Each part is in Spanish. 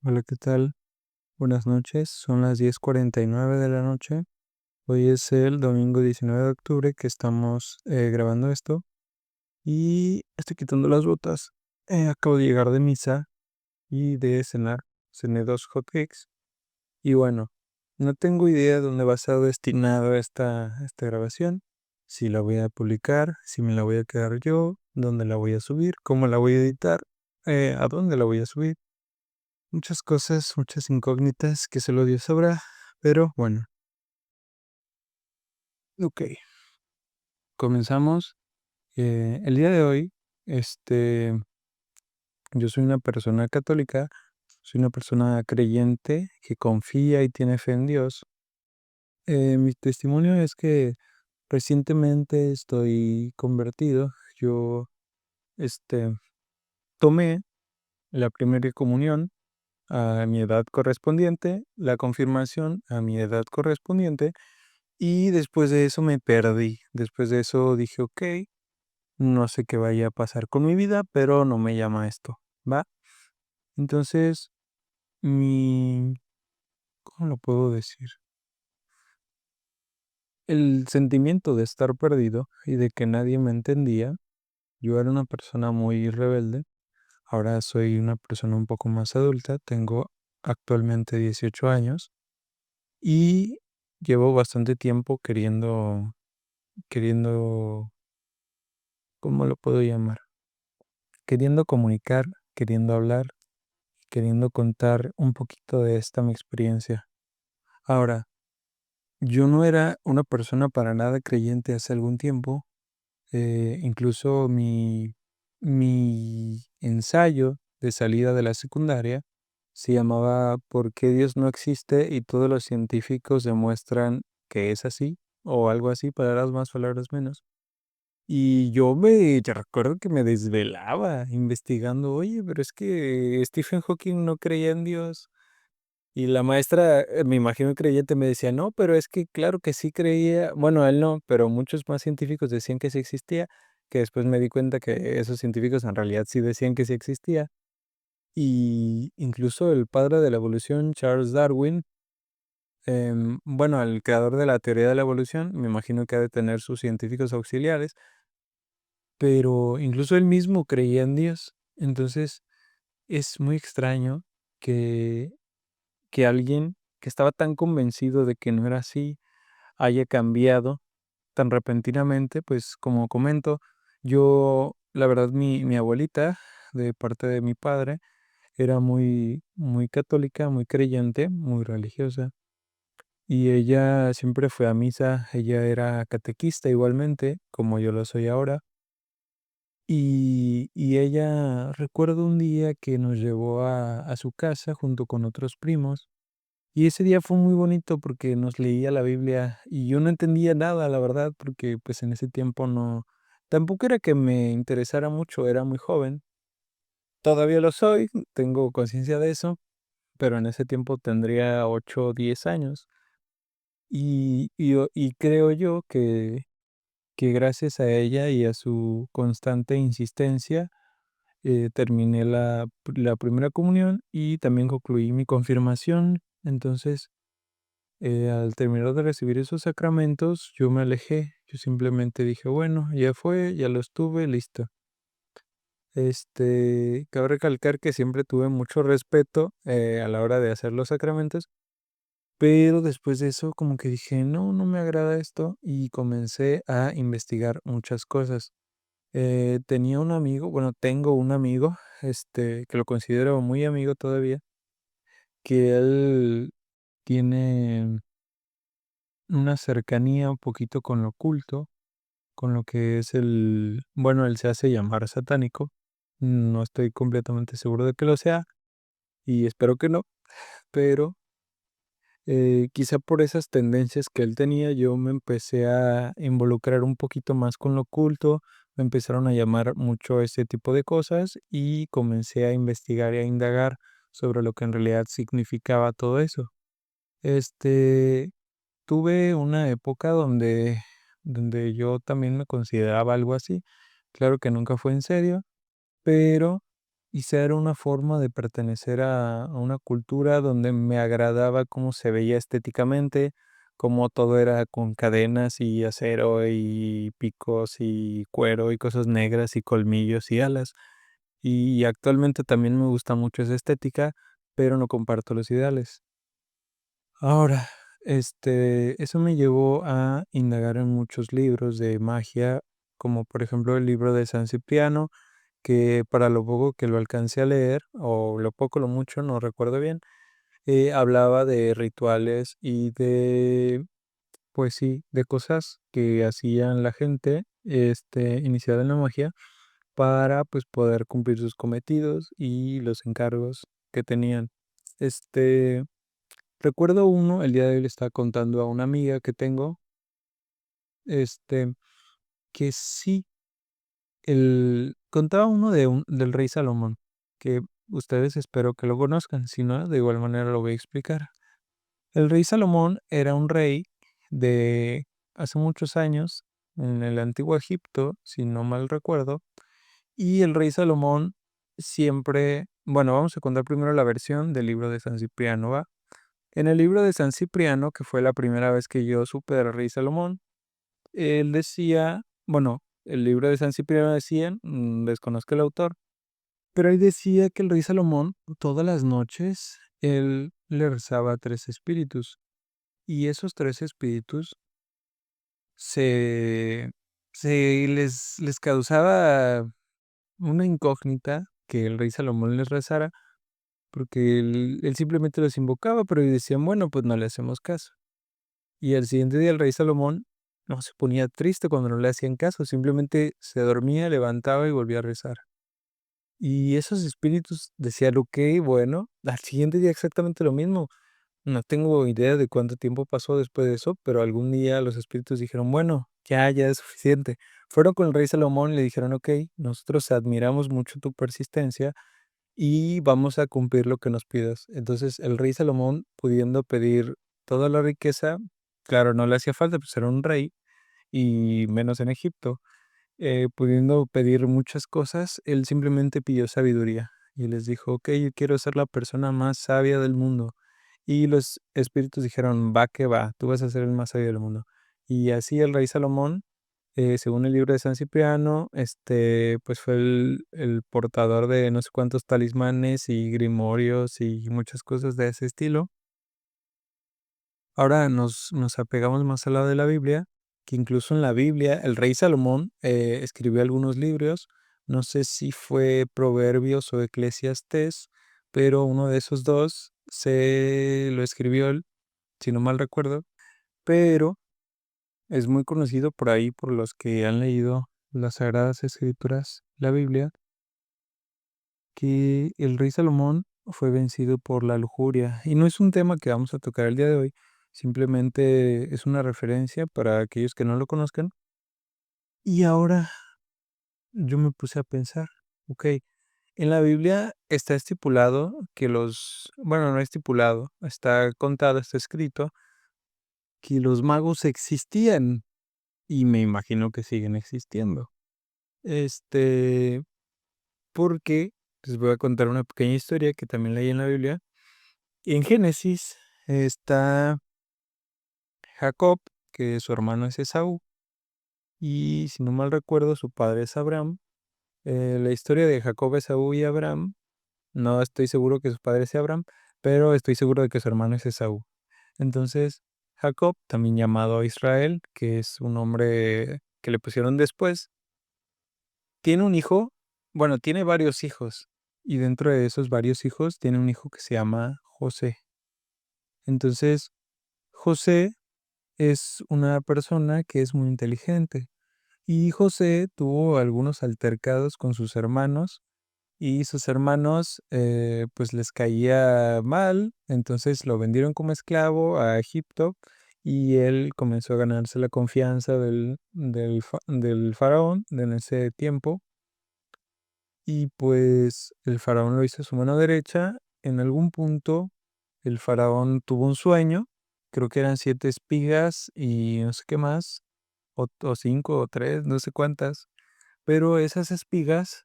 Hola, ¿qué tal? Buenas noches, son las 10:49 de la noche. Hoy es el domingo 19 de octubre que estamos grabando esto y estoy quitando las botas. Acabo de llegar de misa y de cenar. Cené 2 hotcakes y bueno, no tengo idea de dónde va a ser destinado esta grabación. Si la voy a publicar, si me la voy a quedar yo, dónde la voy a subir, cómo la voy a editar, a dónde la voy a subir. Muchas cosas, muchas incógnitas que solo Dios sabrá, pero bueno, ok, comenzamos. El día de hoy, este, yo soy una persona católica, soy una persona creyente que confía y tiene fe en Dios. Mi testimonio es que recientemente estoy convertido. Yo, este, tomé la primera comunión a mi edad correspondiente, la confirmación a mi edad correspondiente. Y después de eso me perdí. Después de eso dije, ok, no sé qué vaya a pasar con mi vida, pero no me llama esto, ¿va? Entonces, mi, ¿cómo lo puedo decir? El sentimiento de estar perdido y de que nadie me entendía. Yo era una persona muy rebelde. Ahora soy una persona un poco más adulta. Tengo actualmente 18 años y llevo bastante tiempo queriendo, ¿cómo lo puedo llamar? Queriendo comunicar, queriendo hablar, queriendo contar un poquito de esta mi experiencia. Ahora, yo no era una persona para nada creyente hace algún tiempo. Incluso mi ensayo de salida de la secundaria se llamaba ¿Por qué Dios no existe y todos los científicos demuestran que es así? O algo así, palabras más, palabras menos. Y yo recuerdo que me desvelaba investigando, oye, pero es que Stephen Hawking no creía en Dios. Y la maestra, me imagino creyente, me decía, no, pero es que claro que sí creía, bueno, él no, pero muchos más científicos decían que sí existía, que después me di cuenta que esos científicos en realidad sí decían que sí existía. Y incluso el padre de la evolución, Charles Darwin, bueno, el creador de la teoría de la evolución, me imagino que ha de tener sus científicos auxiliares, pero incluso él mismo creía en Dios. Entonces, es muy extraño que, que alguien que estaba tan convencido de que no era así haya cambiado tan repentinamente. Pues como comento, yo, la verdad, mi abuelita, de parte de mi padre, era muy, muy católica, muy creyente, muy religiosa. Y ella siempre fue a misa, ella era catequista igualmente, como yo lo soy ahora. Y ella, recuerdo un día que nos llevó a su casa junto con otros primos, y ese día fue muy bonito porque nos leía la Biblia y yo no entendía nada, la verdad, porque pues en ese tiempo no, tampoco era que me interesara mucho, era muy joven. Todavía lo soy, tengo conciencia de eso, pero en ese tiempo tendría 8 o 10 años. Y creo yo que gracias a ella y a su constante insistencia, terminé la primera comunión y también concluí mi confirmación. Entonces, al terminar de recibir esos sacramentos, yo me alejé. Yo simplemente dije, bueno, ya fue, ya lo estuve, listo. Cabe recalcar que siempre tuve mucho respeto a la hora de hacer los sacramentos, pero después de eso como que dije, no, no me agrada esto y comencé a investigar muchas cosas. Tenía un amigo, bueno, tengo un amigo, que lo considero muy amigo todavía, que él tiene una cercanía un poquito con lo oculto, con lo que es bueno, él se hace llamar satánico. No estoy completamente seguro de que lo sea y espero que no, pero quizá por esas tendencias que él tenía, yo me empecé a involucrar un poquito más con lo oculto, me empezaron a llamar mucho ese tipo de cosas y comencé a investigar y a indagar sobre lo que en realidad significaba todo eso. Este, Tuve una época donde yo también me consideraba algo así. Claro que nunca fue en serio, pero quizá era una forma de pertenecer a una cultura donde me agradaba cómo se veía estéticamente, cómo todo era con cadenas y acero y picos y cuero y cosas negras y colmillos y alas. Y actualmente también me gusta mucho esa estética, pero no comparto los ideales. Ahora, eso me llevó a indagar en muchos libros de magia, como por ejemplo el libro de San Cipriano, que para lo poco que lo alcancé a leer, o lo poco, lo mucho, no recuerdo bien, hablaba de rituales y de, pues sí, de cosas que hacían la gente, iniciada en la magia, para pues poder cumplir sus cometidos y los encargos que tenían. Este, recuerdo uno, el día de hoy le estaba contando a una amiga que tengo, este, que sí, contaba uno del rey Salomón, que ustedes espero que lo conozcan, si no, de igual manera lo voy a explicar. El rey Salomón era un rey de hace muchos años, en el antiguo Egipto, si no mal recuerdo, y el rey Salomón siempre, bueno, vamos a contar primero la versión del libro de San Cipriano, ¿va? En el libro de San Cipriano, que fue la primera vez que yo supe del rey Salomón, él decía, bueno, el libro de San Cipriano decía, desconozco el autor, pero ahí decía que el rey Salomón todas las noches él le rezaba a tres espíritus y esos tres espíritus se, les causaba una incógnita que el rey Salomón les rezara porque él simplemente los invocaba, pero ellos decían, bueno, pues no le hacemos caso. Y al siguiente día el rey Salomón no se ponía triste cuando no le hacían caso, simplemente se dormía, levantaba y volvía a rezar. Y esos espíritus decían, ok, bueno, al siguiente día exactamente lo mismo. No tengo idea de cuánto tiempo pasó después de eso, pero algún día los espíritus dijeron, bueno, ya es suficiente. Fueron con el rey Salomón y le dijeron, ok, nosotros admiramos mucho tu persistencia y vamos a cumplir lo que nos pidas. Entonces el rey Salomón, pudiendo pedir toda la riqueza, claro, no le hacía falta, pues era un rey, y menos en Egipto, pudiendo pedir muchas cosas, él simplemente pidió sabiduría y les dijo, ok, yo quiero ser la persona más sabia del mundo. Y los espíritus dijeron, va que va, tú vas a ser el más sabio del mundo. Y así el rey Salomón, según el libro de San Cipriano, pues fue el portador de no sé cuántos talismanes y grimorios y muchas cosas de ese estilo. Ahora nos apegamos más al lado de la Biblia, que incluso en la Biblia el rey Salomón escribió algunos libros, no sé si fue Proverbios o Eclesiastés, pero uno de esos dos se lo escribió él, si no mal recuerdo, pero es muy conocido por ahí por los que han leído las Sagradas Escrituras, la Biblia, que el rey Salomón fue vencido por la lujuria. Y no es un tema que vamos a tocar el día de hoy, simplemente es una referencia para aquellos que no lo conozcan. Y ahora yo me puse a pensar, ok, en la Biblia está estipulado que bueno, no estipulado, está contado, está escrito que los magos existían y me imagino que siguen existiendo. Este, porque les voy a contar una pequeña historia que también leí en la Biblia. En Génesis está Jacob, que su hermano es Esaú, y si no mal recuerdo, su padre es Abraham. La historia de Jacob, Esaú y Abraham, no estoy seguro que su padre sea Abraham, pero estoy seguro de que su hermano es Esaú. Entonces, Jacob, también llamado Israel, que es un nombre que le pusieron después, tiene un hijo, bueno, tiene varios hijos, y dentro de esos varios hijos tiene un hijo que se llama José. Entonces, José es una persona que es muy inteligente. Y José tuvo algunos altercados con sus hermanos y sus hermanos pues les caía mal, entonces lo vendieron como esclavo a Egipto y él comenzó a ganarse la confianza del faraón en ese tiempo y pues el faraón lo hizo a su mano derecha. En algún punto el faraón tuvo un sueño, creo que eran 7 espigas y no sé qué más, o 5 o 3, no sé cuántas, pero esas espigas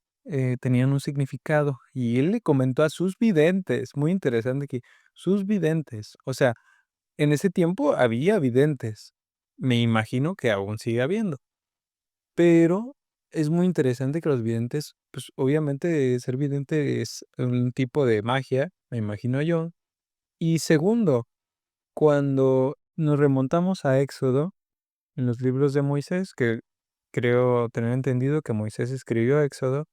tenían un significado y él le comentó a sus videntes, muy interesante que sus videntes, o sea, en ese tiempo había videntes, me imagino que aún sigue habiendo, pero es muy interesante que los videntes, pues obviamente ser vidente es un tipo de magia, me imagino yo. Y segundo, cuando nos remontamos a Éxodo, en los libros de Moisés, que creo tener entendido que Moisés escribió Éxodo,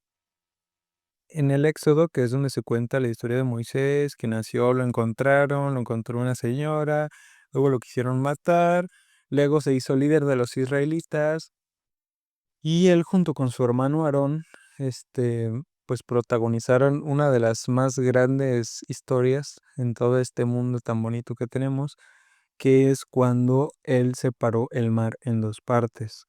en el Éxodo, que es donde se cuenta la historia de Moisés, que nació, lo encontró una señora, luego lo quisieron matar, luego se hizo líder de los israelitas y él junto con su hermano Aarón, este, pues protagonizaron una de las más grandes historias en todo este mundo tan bonito que tenemos, que es cuando él separó el mar en dos partes.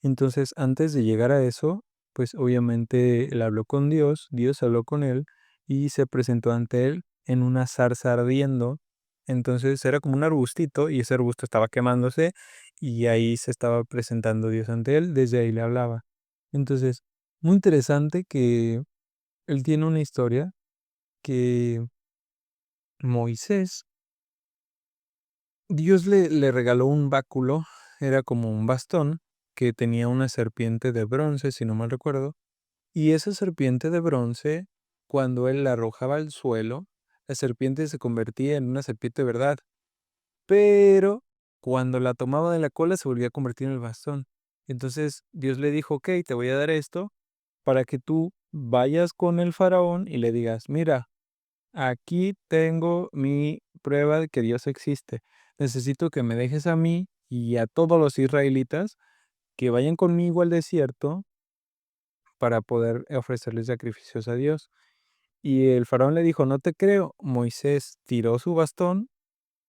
Entonces, antes de llegar a eso, pues obviamente él habló con Dios, Dios habló con él y se presentó ante él en una zarza ardiendo. Entonces era como un arbustito y ese arbusto estaba quemándose y ahí se estaba presentando Dios ante él, desde ahí le hablaba. Entonces, muy interesante que él tiene una historia que Moisés, Dios le regaló un báculo, era como un bastón que tenía una serpiente de bronce, si no mal recuerdo, y esa serpiente de bronce, cuando él la arrojaba al suelo, la serpiente se convertía en una serpiente de verdad, pero cuando la tomaba de la cola se volvía a convertir en el bastón. Entonces Dios le dijo, ok, te voy a dar esto para que tú vayas con el faraón y le digas, mira, aquí tengo mi prueba de que Dios existe. Necesito que me dejes a mí y a todos los israelitas que vayan conmigo al desierto para poder ofrecerles sacrificios a Dios. Y el faraón le dijo, no te creo. Moisés tiró su bastón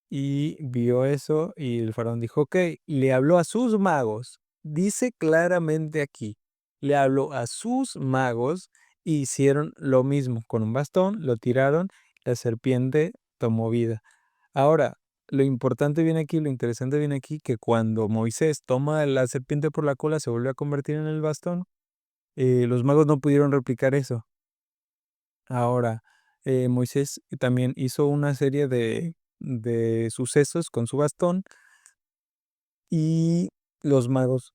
y vio eso y el faraón dijo, ok, le habló a sus magos. Dice claramente aquí, le habló a sus magos y hicieron lo mismo. Con un bastón lo tiraron, la serpiente tomó vida. Ahora, lo importante viene aquí, lo interesante viene aquí, que cuando Moisés toma la serpiente por la cola, se vuelve a convertir en el bastón, los magos no pudieron replicar eso. Ahora, Moisés también hizo una serie de sucesos con su bastón y los magos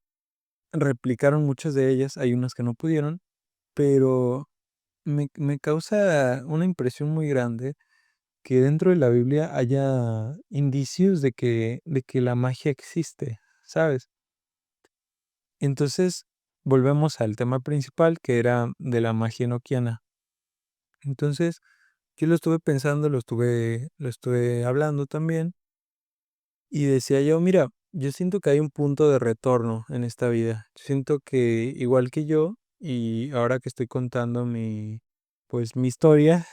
replicaron muchas de ellas, hay unas que no pudieron, pero me causa una impresión muy grande que dentro de la Biblia haya indicios de que la magia existe, ¿sabes? Entonces, volvemos al tema principal que era de la magia enoquiana. Entonces, yo lo estuve pensando, lo estuve hablando también y decía yo, mira, yo siento que hay un punto de retorno en esta vida. Siento que igual que yo y ahora que estoy contando pues mi historia,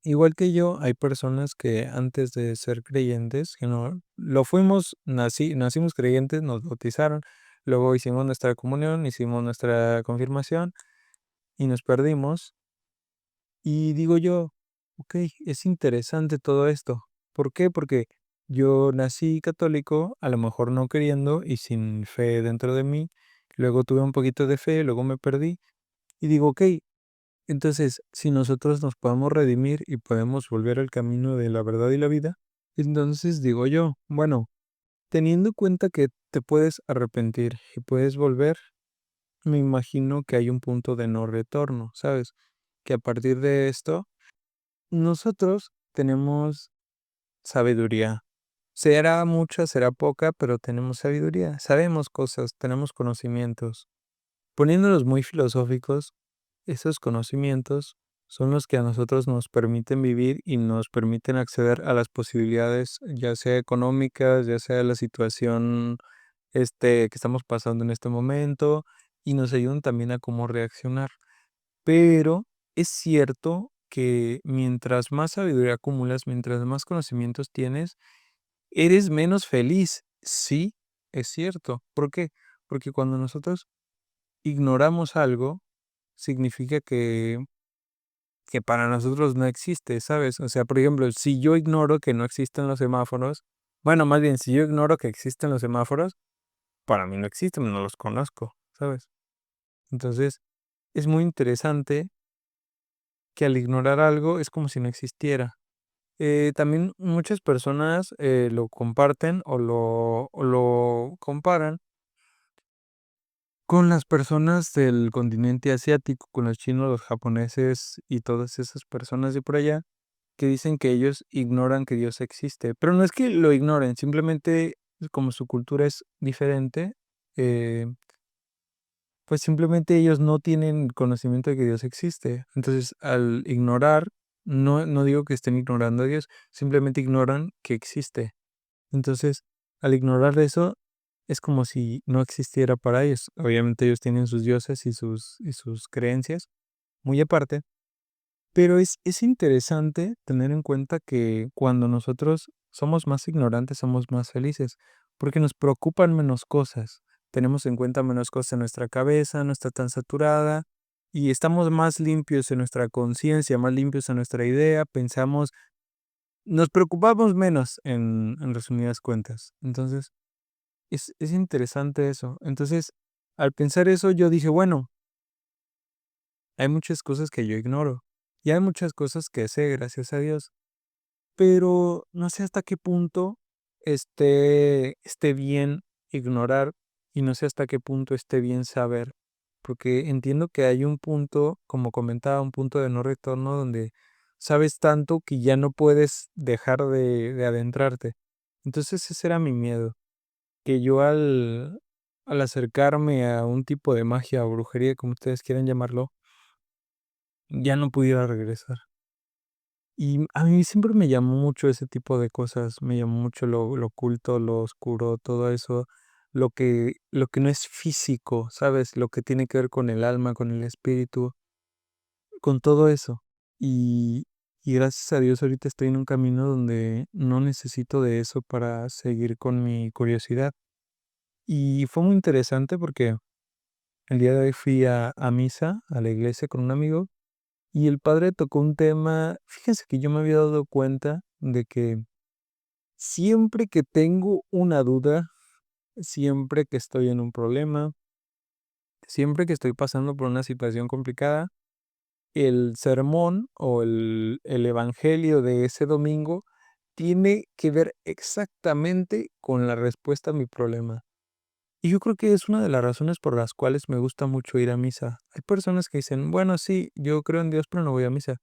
igual que yo, hay personas que antes de ser creyentes, que no lo fuimos, nacimos creyentes, nos bautizaron, luego hicimos nuestra comunión, hicimos nuestra confirmación y nos perdimos. Y digo yo, ok, es interesante todo esto. ¿Por qué? Porque yo nací católico, a lo mejor no queriendo y sin fe dentro de mí. Luego tuve un poquito de fe, luego me perdí. Y digo, ok, entonces si nosotros nos podemos redimir y podemos volver al camino de la verdad y la vida, entonces digo yo, bueno, teniendo en cuenta que te puedes arrepentir y puedes volver, me imagino que hay un punto de no retorno, ¿sabes? Que a partir de esto nosotros tenemos sabiduría. Será mucha, será poca, pero tenemos sabiduría. Sabemos cosas, tenemos conocimientos. Poniéndonos muy filosóficos, esos conocimientos son los que a nosotros nos permiten vivir y nos permiten acceder a las posibilidades, ya sea económicas, ya sea la situación que estamos pasando en este momento, y nos ayudan también a cómo reaccionar. Pero es cierto que mientras más sabiduría acumulas, mientras más conocimientos tienes, eres menos feliz. Sí, es cierto. ¿Por qué? Porque cuando nosotros ignoramos algo, significa que para nosotros no existe, ¿sabes? O sea, por ejemplo, si yo ignoro que no existen los semáforos, bueno, más bien, si yo ignoro que existen los semáforos, para mí no existen, no los conozco, ¿sabes? Entonces, es muy interesante que al ignorar algo es como si no existiera. También muchas personas lo comparten o lo comparan con las personas del continente asiático, con los chinos, los japoneses y todas esas personas de por allá, que dicen que ellos ignoran que Dios existe. Pero no es que lo ignoren, simplemente como su cultura es diferente, eh, pues simplemente ellos no tienen conocimiento de que Dios existe. Entonces, al ignorar, no digo que estén ignorando a Dios, simplemente ignoran que existe. Entonces, al ignorar eso, es como si no existiera para ellos. Obviamente ellos tienen sus dioses y sus creencias muy aparte, pero es interesante tener en cuenta que cuando nosotros somos más ignorantes, somos más felices, porque nos preocupan menos cosas, tenemos en cuenta menos cosas en nuestra cabeza, no está tan saturada y estamos más limpios en nuestra conciencia, más limpios en nuestra idea, pensamos, nos preocupamos menos en resumidas cuentas. Entonces, es interesante eso. Entonces, al pensar eso, yo dije, bueno, hay muchas cosas que yo ignoro y hay muchas cosas que sé, gracias a Dios, pero no sé hasta qué punto esté bien ignorar y no sé hasta qué punto esté bien saber, porque entiendo que hay un punto, como comentaba, un punto de no retorno donde sabes tanto que ya no puedes dejar de adentrarte. Entonces ese era mi miedo, que yo al acercarme a un tipo de magia o brujería, como ustedes quieran llamarlo, ya no pudiera regresar. Y a mí siempre me llamó mucho ese tipo de cosas, me llamó mucho lo oculto, lo oscuro, todo eso, lo que no es físico, ¿sabes? Lo que tiene que ver con el alma, con el espíritu, con todo eso. Y, y gracias a Dios ahorita estoy en un camino donde no necesito de eso para seguir con mi curiosidad. Y fue muy interesante porque el día de hoy fui a misa, a la iglesia con un amigo, y el padre tocó un tema, fíjense que yo me había dado cuenta de que siempre que tengo una duda, siempre que estoy en un problema, siempre que estoy pasando por una situación complicada, el sermón o el evangelio de ese domingo tiene que ver exactamente con la respuesta a mi problema. Y yo creo que es una de las razones por las cuales me gusta mucho ir a misa. Hay personas que dicen, bueno, sí, yo creo en Dios, pero no voy a misa.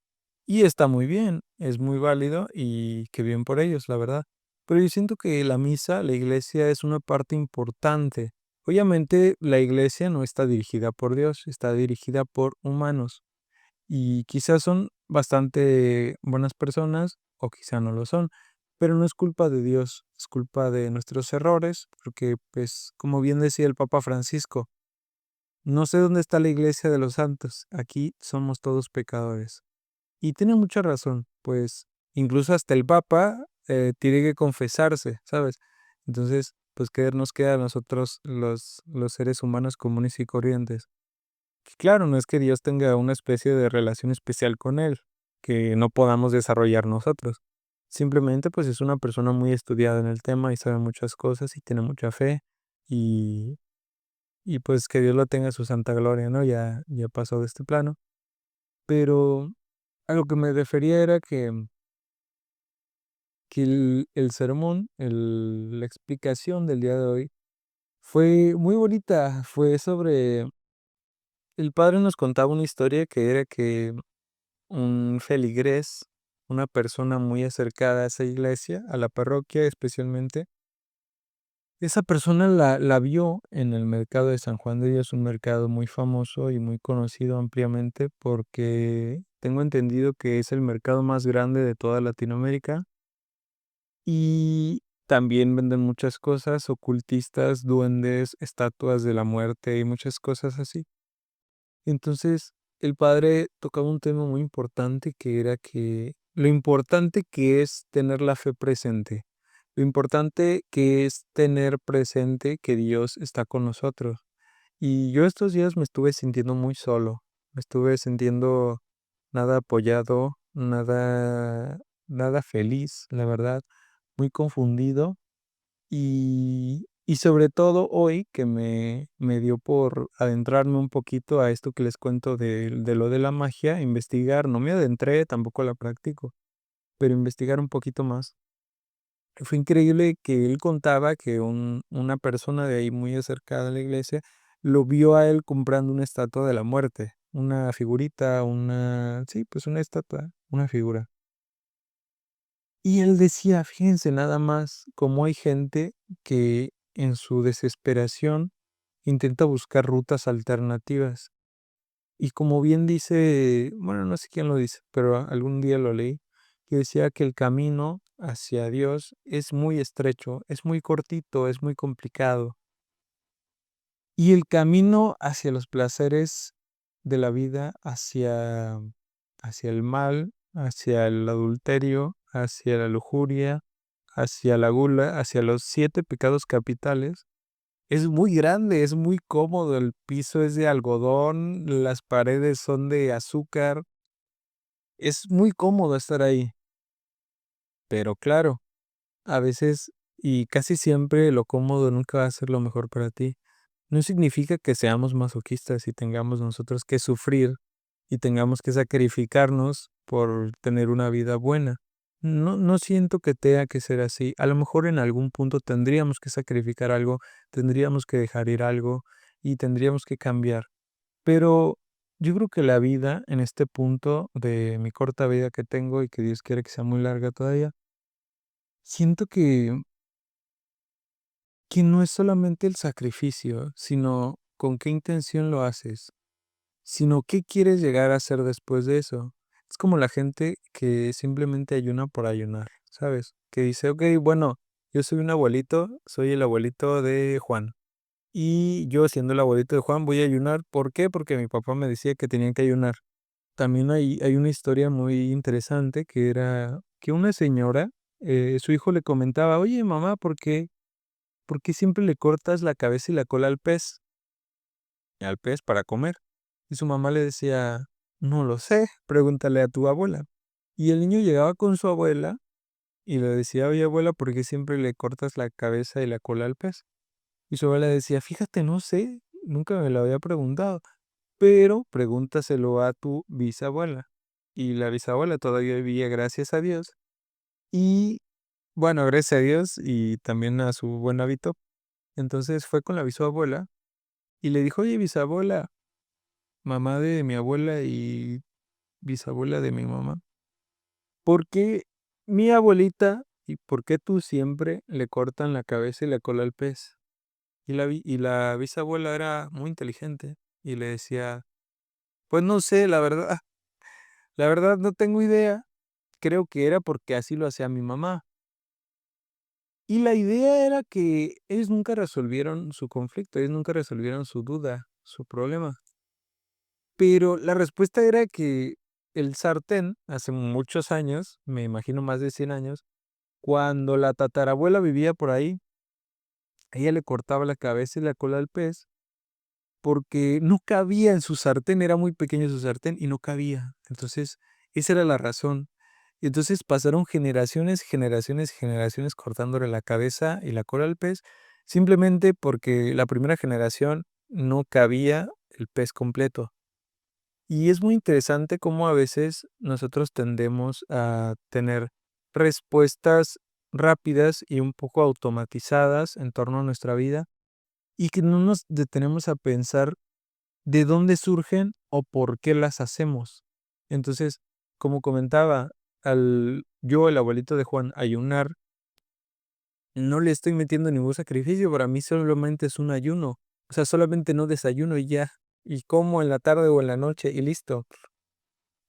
Y está muy bien, es muy válido y qué bien por ellos, la verdad. Pero yo siento que la misa, la iglesia, es una parte importante. Obviamente, la iglesia no está dirigida por Dios, está dirigida por humanos. Y quizás son bastante buenas personas o quizá no lo son, pero no es culpa de Dios, es culpa de nuestros errores, porque pues como bien decía el Papa Francisco, no sé dónde está la iglesia de los santos, aquí somos todos pecadores. Y tiene mucha razón, pues incluso hasta el Papa tiene que confesarse, ¿sabes? Entonces, pues ¿qué nos queda a nosotros los seres humanos comunes y corrientes? Claro, no es que Dios tenga una especie de relación especial con él, que no podamos desarrollar nosotros. Simplemente, pues es una persona muy estudiada en el tema y sabe muchas cosas y tiene mucha fe y, y pues que Dios lo tenga en su santa gloria, ¿no? Ya pasó de este plano. Pero a lo que me refería era que el sermón, la explicación del día de hoy fue muy bonita. Fue sobre, el padre nos contaba una historia que era que un feligrés, una persona muy acercada a esa iglesia, a la parroquia especialmente. Esa persona la vio en el mercado de San Juan de Dios, un mercado muy famoso y muy conocido ampliamente porque tengo entendido que es el mercado más grande de toda Latinoamérica y también venden muchas cosas ocultistas, duendes, estatuas de la muerte y muchas cosas así. Entonces, el padre tocaba un tema muy importante que era que lo importante que es tener la fe presente, lo importante que es tener presente que Dios está con nosotros. Y yo estos días me estuve sintiendo muy solo, me estuve sintiendo nada apoyado, nada feliz, la verdad, muy confundido. Y Y sobre todo hoy que me dio por adentrarme un poquito a esto que les cuento de lo de la magia, investigar, no me adentré, tampoco la practico, pero investigar un poquito más. Fue increíble que él contaba que una persona de ahí muy acercada a la iglesia lo vio a él comprando una estatua de la muerte, una figurita, sí, pues una estatua, una figura. Y él decía, fíjense nada más cómo hay gente que en su desesperación intenta buscar rutas alternativas. Y como bien dice, bueno, no sé quién lo dice, pero algún día lo leí, que decía que el camino hacia Dios es muy estrecho, es muy cortito, es muy complicado. Y el camino hacia los placeres de la vida, hacia el mal, hacia el adulterio, hacia la lujuria, hacia la gula, hacia los 7 pecados capitales, es muy grande, es muy cómodo, el piso es de algodón, las paredes son de azúcar, es muy cómodo estar ahí. Pero claro, a veces y casi siempre lo cómodo nunca va a ser lo mejor para ti. No significa que seamos masoquistas y tengamos nosotros que sufrir y tengamos que sacrificarnos por tener una vida buena. No, no siento que tenga que ser así. A lo mejor en algún punto tendríamos que sacrificar algo, tendríamos que dejar ir algo y tendríamos que cambiar. Pero yo creo que la vida, en este punto de mi corta vida que tengo y que Dios quiere que sea muy larga todavía, siento que no es solamente el sacrificio, sino con qué intención lo haces, sino qué quieres llegar a hacer después de eso. Es como la gente que simplemente ayuna por ayunar, ¿sabes? Que dice, ok, bueno, yo soy un abuelito, soy el abuelito de Juan. Y yo, siendo el abuelito de Juan, voy a ayunar. ¿Por qué? Porque mi papá me decía que tenía que ayunar. También hay una historia muy interesante que era que una señora, su hijo le comentaba, oye, mamá, por qué siempre le cortas la cabeza y la cola al pez para comer? Y su mamá le decía, no lo sé, pregúntale a tu abuela. Y el niño llegaba con su abuela y le decía, oye abuela, ¿por qué siempre le cortas la cabeza y la cola al pez? Y su abuela decía, fíjate, no sé, nunca me lo había preguntado, pero pregúntaselo a tu bisabuela. Y la bisabuela todavía vivía, gracias a Dios. Y bueno, gracias a Dios y también a su buen hábito. Entonces fue con la bisabuela y le dijo, oye bisabuela, mamá de mi abuela y bisabuela de mi mamá, ¿por qué mi abuelita y por qué tú siempre le cortan la cabeza y la cola al pez? Y la bisabuela era muy inteligente y le decía, pues no sé, la verdad no tengo idea, creo que era porque así lo hacía mi mamá. Y la idea era que ellos nunca resolvieron su conflicto, ellos nunca resolvieron su duda, su problema. Pero la respuesta era que el sartén, hace muchos años, me imagino más de 100 años, cuando la tatarabuela vivía por ahí, ella le cortaba la cabeza y la cola al pez porque no cabía en su sartén, era muy pequeño su sartén y no cabía. Entonces, esa era la razón. Y entonces pasaron generaciones, generaciones, generaciones cortándole la cabeza y la cola al pez, simplemente porque la primera generación no cabía el pez completo. Y es muy interesante cómo a veces nosotros tendemos a tener respuestas rápidas y un poco automatizadas en torno a nuestra vida y que no nos detenemos a pensar de dónde surgen o por qué las hacemos. Entonces, como comentaba, el abuelito de Juan, ayunar, no le estoy metiendo ningún sacrificio, para mí solamente es un ayuno. O sea, solamente no desayuno y ya, y como en la tarde o en la noche y listo.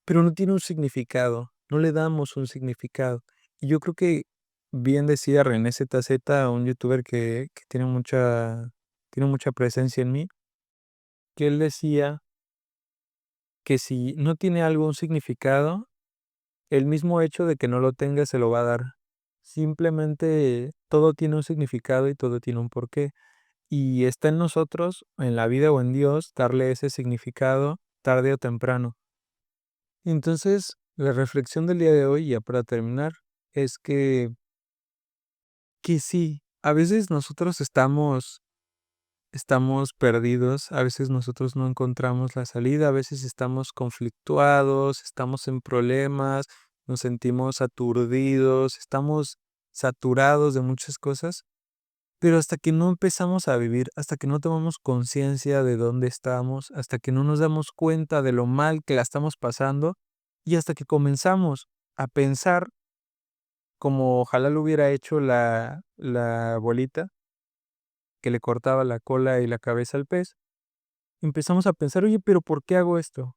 Pero no tiene un significado, no le damos un significado. Y yo creo que bien decía René ZZ, un youtuber que tiene mucha presencia en mí, que él decía que si no tiene algo un significado, el mismo hecho de que no lo tenga se lo va a dar. Simplemente todo tiene un significado y todo tiene un porqué. Y está en nosotros, en la vida o en Dios, darle ese significado tarde o temprano. Entonces, la reflexión del día de hoy, ya para terminar, es que sí, a veces nosotros estamos perdidos, a veces nosotros no encontramos la salida, a veces estamos conflictuados, estamos en problemas, nos sentimos aturdidos, estamos saturados de muchas cosas, pero hasta que no empezamos a vivir, hasta que no tomamos conciencia de dónde estamos, hasta que no nos damos cuenta de lo mal que la estamos pasando y hasta que comenzamos a pensar como ojalá lo hubiera hecho la abuelita que le cortaba la cola y la cabeza al pez. Empezamos a pensar, oye, pero ¿por qué hago esto?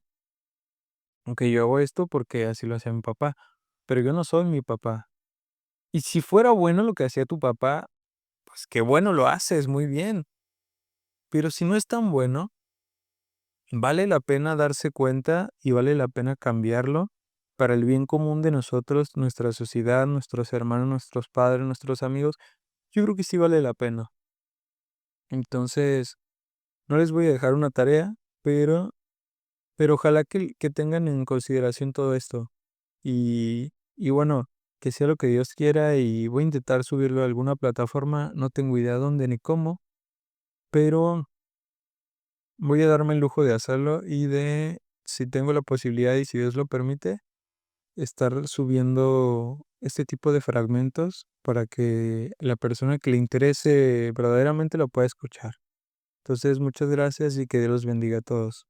Aunque yo hago esto porque así lo hacía mi papá, pero yo no soy mi papá. Y si fuera bueno lo que hacía tu papá, pues qué bueno lo haces, muy bien. Pero si no es tan bueno, vale la pena darse cuenta y vale la pena cambiarlo para el bien común de nosotros, nuestra sociedad, nuestros hermanos, nuestros padres, nuestros amigos. Yo creo que sí vale la pena. Entonces, no les voy a dejar una tarea, pero, pero ojalá que tengan en consideración todo esto. Y bueno, que sea lo que Dios quiera y voy a intentar subirlo a alguna plataforma, no tengo idea dónde ni cómo, pero voy a darme el lujo de hacerlo y de, si tengo la posibilidad y si Dios lo permite, estar subiendo este tipo de fragmentos para que la persona que le interese verdaderamente lo pueda escuchar. Entonces, muchas gracias y que Dios los bendiga a todos.